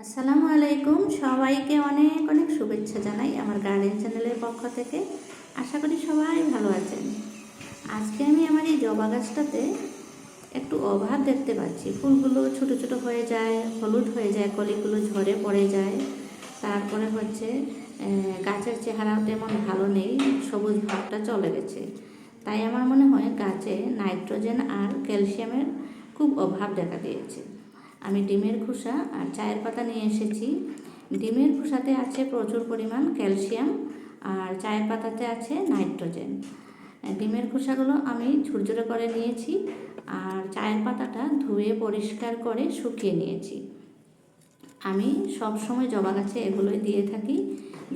আসসালামু আলাইকুম, সবাইকে অনেক অনেক শুভেচ্ছা জানাই আমার গার্ডেন চ্যানেলের পক্ষ থেকে। আশা করি সবাই ভালো আছেন। আজকে আমি আমার এই জবা গাছটাতে একটু অভাব দেখতে পাচ্ছি। ফুলগুলো ছোট ছোট হয়ে যায়, হলুদ হয়ে যায়, কলিগুলো ঝরে পড়ে যায়। তারপরে হচ্ছে গাছের চেহারাও তেমন ভালো নেই, সবুজ ভাবটা চলে গেছে। তাই আমার মনে হয় গাছে নাইট্রোজেন আর ক্যালসিয়ামের খুব অভাব দেখা দিয়েছে। আমি ডিমের খোসা আর চায়ের পাতা নিয়ে এসেছি। ডিমের খোসাতে আছে প্রচুর পরিমাণ ক্যালসিয়াম আর চায়ের পাতাতে আছে নাইট্রোজেন। ডিমের খোসাগুলো আমি ঝুরঝুরে করে নিয়েছি আর চায়ের পাতাটা ধুয়ে পরিষ্কার করে শুকিয়ে নিয়েছি। আমি সব সময় জবা গাছে এগুলোই দিয়ে থাকি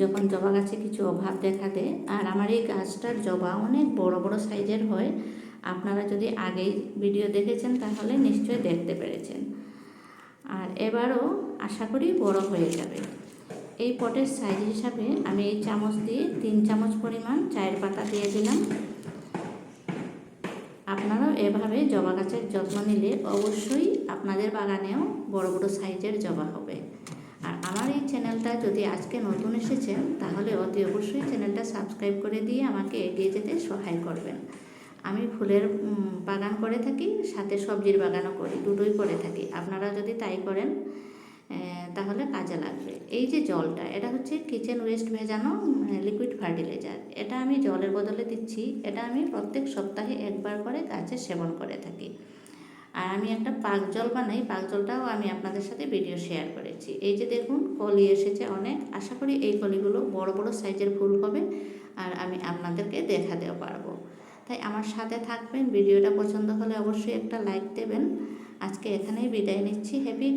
যখন জবা গাছে কিছু অভাব দেখা দেয়। আর আমার এই গাছটার জবা অনেক বড় বড় সাইজের হয়। আপনারা যদি আগেই ভিডিও দেখেছেন তাহলে নিশ্চয়ই দেখতে পেরেছেন। আর এবারও আশা করি বড় হয়ে যাবে। এই পটের সাইজ হিসাবে আমি এই চামচ দিয়ে 3 চামচ পরিমাণ চায়ের পাতা দিয়ে দিলাম। আপনারাও এভাবে জবা গাছের যত্ন নিলে অবশ্যই আপনাদের বাগানেও বড় বড় সাইজের জবা হবে। আর আমার এই চ্যানেলটা যদি আজকে নতুন এসেছেন তাহলে অতি অবশ্যই চ্যানেলটা সাবস্ক্রাইব করে দিয়ে আমাকে এগিয়ে যেতে সহায় করবেন। আমি ফুলের বাগান করে থাকি, সাথে সবজির বাগানও করি, দুটোই করে থাকি। আপনারা যদি তাই করেন তাহলে কাজে লাগবে। এই যে জলটা, এটা হচ্ছে কিচেন ওয়েস্ট ভেজানো লিকুইড ফার্টিলাইজার। এটা আমি জলের বদলে দিচ্ছি। এটা আমি প্রত্যেক সপ্তাহে একবার করে গাছে সেবন করে থাকি। আর আমি একটা পাক জল বানাই, পাক জলটাও আমি আপনাদের সাথে ভিডিও শেয়ার করেছি। এই যে দেখুন, কলি এসেছে অনেক। আশা করি এই কলিগুলো বড় বড় সাইজের ফুল হবে আর আমি আপনাদেরকে দেখাতেও পারবো। তাই আমার সাথে থাকবেন। ভিডিওটা পছন্দ হলে অবশ্যই একটা লাইক দেবেন। আজকে এখানেই বিদায় নিচ্ছি। হ্যাপি